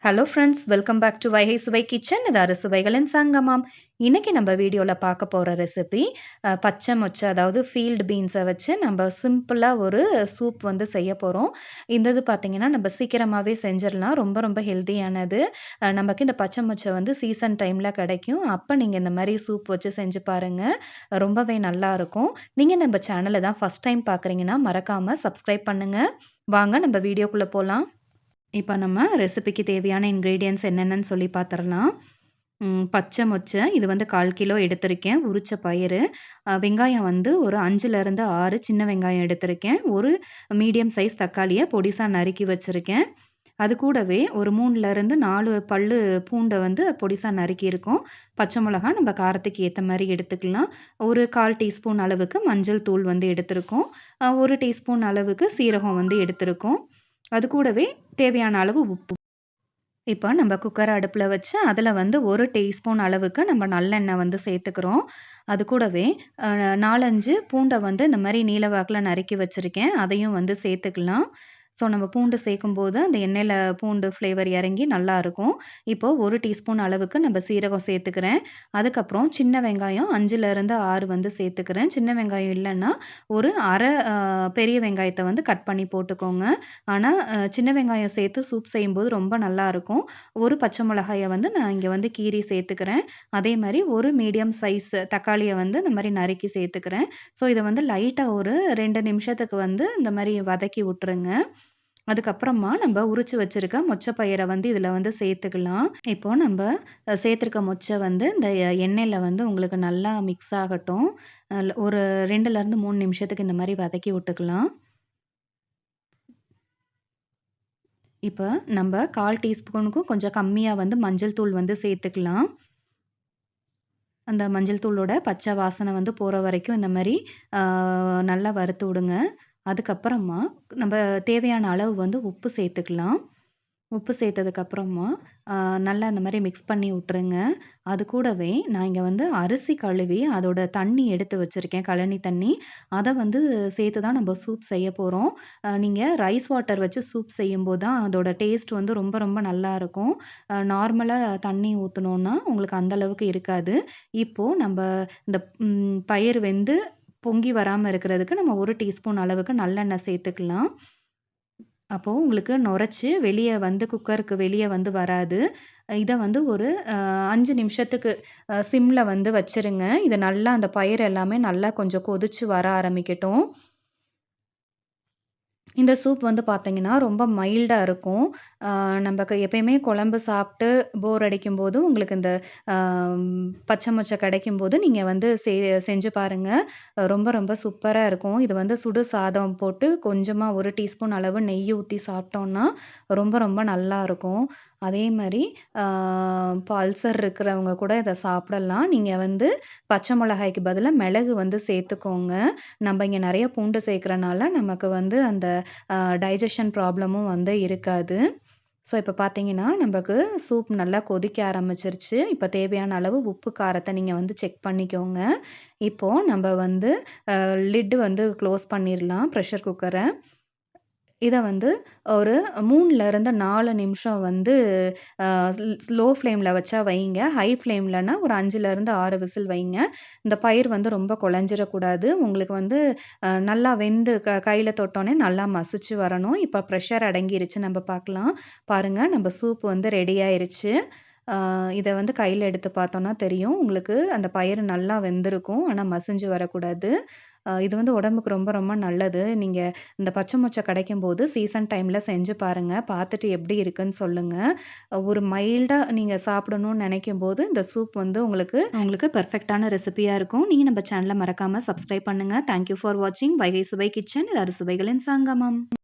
Hello friends, welcome back to Vaigai Suvai kitchen. இது அறுசுவைகளின் சங்கமம். இன்னைக்கு நம்ம வீடியோவில் பார்க்க போகிற ரெசிபி பச்சை மொச்சை, அதாவது ஃபீல்டு பீன்ஸை வச்சு நம்ம சிம்பிளாக ஒரு சூப் வந்து செய்ய போகிறோம். இந்த இது பார்த்தீங்கன்னா நம்ம சீக்கிரமாகவே செஞ்சிடலாம். ரொம்ப ரொம்ப ஹெல்த்தியானது. நமக்கு இந்த பச்சை மொச்சை வந்து சீசன் டைமில் கிடைக்கும். அப்போ நீங்கள் இந்த மாதிரி சூப் வச்சு செஞ்சு பாருங்கள். ரொம்பவே நல்லாயிருக்கும். நீங்கள் நம்ம சேனலை தான் ஃபஸ்ட் டைம் பார்க்குறீங்கன்னா மறக்காமல் சப்ஸ்கிரைப் பண்ணுங்கள். வாங்க நம்ம வீடியோக்குள்ளே போகலாம். இப்போ நம்ம ரெசிபிக்கு தேவையான இன்க்ரீடியன்ட்ஸ் என்னென்னு சொல்லி பார்த்துடலாம். பச்சை மொச்சை இது வந்து 1/4 கிலோ எடுத்திருக்கேன். உரிச்ச பயிறு, வெங்காயம் வந்து ஒரு 5லேருந்து 6 சின்ன வெங்காயம் எடுத்திருக்கேன். ஒரு மீடியம் சைஸ் தக்காளியை பொடிசாக நறுக்கி வச்சுருக்கேன். அது கூடவே ஒரு 3லேருந்து 4 பல்லு பூண்டை வந்து பொடிசாக நறுக்கியிருக்கோம். பச்சை மிளகா நம்ம காரத்துக்கு ஏற்ற மாதிரி எடுத்துக்கலாம். ஒரு 1/4 டீஸ்பூன் அளவுக்கு மஞ்சள் தூள் வந்து எடுத்திருக்கோம். 1 டீஸ்பூன் அளவுக்கு சீரகம் வந்து எடுத்திருக்கோம். அது கூடவே தேவையான அளவு உப்பு. இப்போ நம்ம குக்கர் அடுப்பில் வச்சு அதில் வந்து 1 டீஸ்பூன் அளவுக்கு நம்ம நல்லெண்ணெய் வந்து சேர்த்துக்கிறோம். அது கூடவே 4, 5 பூண்டை வந்து இந்த மாதிரி நீல வாக்கில் நறுக்கி வச்சுருக்கேன். அதையும் வந்து சேர்த்துக்கலாம். ஸோ நம்ம பூண்டு சேர்க்கும்போது அந்த எண்ணெயில் பூண்டு ஃப்ளேவர் இறங்கி நல்லாயிருக்கும். இப்போது 1 டீஸ்பூன் அளவுக்கு நம்ம சீரகம் சேர்த்துக்கிறேன். அதுக்கப்புறம் சின்ன வெங்காயம் 5லேருந்து 6 வந்து சேர்த்துக்கிறேன். சின்ன வெங்காயம் இல்லைன்னா ஒரு அரை பெரிய வெங்காயத்தை வந்து கட் பண்ணி போட்டுக்கோங்க. ஆனால் சின்ன வெங்காயம் சேர்த்து சூப் செய்யும்போது ரொம்ப நல்லாயிருக்கும். ஒரு பச்சை மிளகாயை வந்து நான் இங்கே வந்து கீறி சேர்த்துக்கிறேன். அதே மாதிரி ஒரு மீடியம் சைஸ் தக்காளியை வந்து இந்த மாதிரி நறுக்கி சேர்த்துக்கிறேன். ஸோ இதை வந்து லைட்டாக ஒரு 2 நிமிஷத்துக்கு வந்து இந்த மாதிரி வதக்கி விட்டுருங்க. அதுக்கப்புறமா நம்ம உரிச்சு வச்சிருக்க மொச்சை பயிரை வந்து இதில் வந்து சேர்த்துக்கலாம். இப்போ நம்ம சேர்த்துருக்க மொச்சை வந்து இந்த எண்ணெயில் வந்து உங்களுக்கு நல்லா மிக்ஸ் ஆகட்டும். ஒரு 2லேருந்து 3 நிமிஷத்துக்கு இந்த மாதிரி வதக்கி விட்டுக்கலாம். இப்போ நம்ம 1/4 டீஸ்பூனுக்கும் கொஞ்சம் கம்மியாக வந்து மஞ்சள் தூள் வந்து சேர்த்துக்கலாம். அந்த மஞ்சள் தூளோட பச்சை வாசனை வந்து போகிற வரைக்கும் இந்த மாதிரி நல்லா வறுத்து விடுங்க. அதுக்கப்புறமா நம்ம தேவையான அளவு வந்து உப்பு சேர்த்துக்கலாம். உப்பு சேர்த்ததுக்கப்புறமா நல்லா இந்த மாதிரி மிக்ஸ் பண்ணி விட்டுருங்க. அது கூடவே நான் இங்கே வந்து அரிசி கழுவி அதோட தண்ணி எடுத்து வச்சுருக்கேன், கழனி தண்ணி. அதை வந்து சேர்த்து தான் நம்ம சூப் செய்ய போகிறோம். நீங்கள் ரைஸ் வாட்டர் வச்சு சூப் செய்யும்போது தான் அதோட டேஸ்ட் வந்து ரொம்ப ரொம்ப நல்லாயிருக்கும். நார்மலாக தண்ணி ஊற்றினோன்னா உங்களுக்கு அந்தளவுக்கு இருக்காது. இப்போது நம்ம இந்த பயிர் வெந்து பொங்கி வராமல் இருக்கிறதுக்கு நம்ம 1 டீஸ்பூன் அளவுக்கு நல்லெண்ணெய் சேர்த்துக்கலாம். அப்போது உங்களுக்கு நுரைச்சி வெளியே வந்து குக்கருக்கு வெளியே வந்து வராது. இதை வந்து ஒரு 5 நிமிஷத்துக்கு சிம்மில் வந்து வச்சுருங்க. இது நல்லா அந்த பயிர் எல்லாமே நல்லா கொஞ்சம் கொதிச்சு வர ஆரம்பிக்கட்டும். இந்த சூப் வந்து பார்த்தீங்கன்னா, ரொம்ப மைல்டா இருக்கும். நமக்கு எப்பயுமே குழம்பு சாப்பிட்டு போர் அடிக்கும்போது, உங்களுக்கு இந்த அ பச்சை மொச்சை கிடைக்கும்போது, நீங்க வந்து செஞ்சு பாருங்க. ரொம்ப ரொம்ப சூப்பரா இருக்கும். இது வந்து சுடு சாதம் போட்டு கொஞ்சமா 1 டீஸ்பூன் அளவு நெய் ஊத்தி சாப்பிட்டோம்னா, ரொம்ப ரொம்ப நல்லாருக்கும். அதே மாரி இப்போ அல்சர் இருக்கிறவங்க கூட இத சாப்பிடலாம். நீங்க வந்து பச்சை மிளகாய்க்கு பதிலா மிளகு வந்து சேர்த்துக்கோங்க. நம்ம இங்க நெறைய பூண்டு சேர்க்கிறனால, நமக்கு வந்து அந்த டைஜஷன் ப்ராப்ளமும் வந்து இருக்காது. ஸோ இப்போ பார்த்தீங்கன்னா, நமக்கு சூப் நல்லா கொதிக்க ஆரம்பிச்சிருச்சு. இப்போ தேவையான அளவு உப்பு, காரத்த நீங்க வந்து செக் பண்ணிக்கோங்க. இப்போ நம்ப வந்து லிட் வந்து க்ளோஸ் பண்ணிரலாம் ப்ரெஷர் குக்கர. இத வந்து ஒரு 3லேருந்து 4 நிமிஷம் வந்து அ ஸ்லோ ஃப்ளேம்ல வச்சா வைங்க. ஹை ஃப்ளேம்லனா ஒரு 5லேருந்து 6 விசில் வைங்க. இந்த பயிர் வந்து ரொம்ப குழஞ்சிறக்கூடாது. உங்களுக்கு வந்து நல்லா வெந்து கையில தொட்டோனே நல்லா மசிச்சு வரணும். இப்போ ப்ரெஷர் அடங்கிருச்சு நம்ம பார்க்கலாம். பாருங்க நம்ம சூப் வந்து ரெடி ஆயிருச்சு. இத வந்து கையில எடுத்து பார்த்தோம்னா தெரியும். உங்களுக்கு அந்த பயிறு நல்லா வெந்திருக்கும். ஆனா மசிஞ்சு வரக்கூடாது. இது வந்து உடம்புக்கு ரொம்ப ரொம்ப நல்லது. நீங்க இந்த பச்சை மொச்சை கிடைக்கும்போது சீசன் டைம்ல செஞ்சு பாருங்க. பார்த்துட்டு எப்படி இருக்குன்னு சொல்லுங்க. ஒரு மைல்டா நீங்க சாப்பிடணும்னு நினைக்கும்போது, இந்த சூப் வந்து உங்களுக்கு உங்களுக்கு பெர்ஃபெக்ட்டான ரெசிபியா இருக்கும். நீங்க நம்ம சேனல மறக்காம சப்ஸ்கிரைப் பண்ணுங்க. தேங்க் யூ ஃபார் வாட்சிங் வைகை சுவை கிச்சன். இது அறுசுவைகளின் சங்கமம்.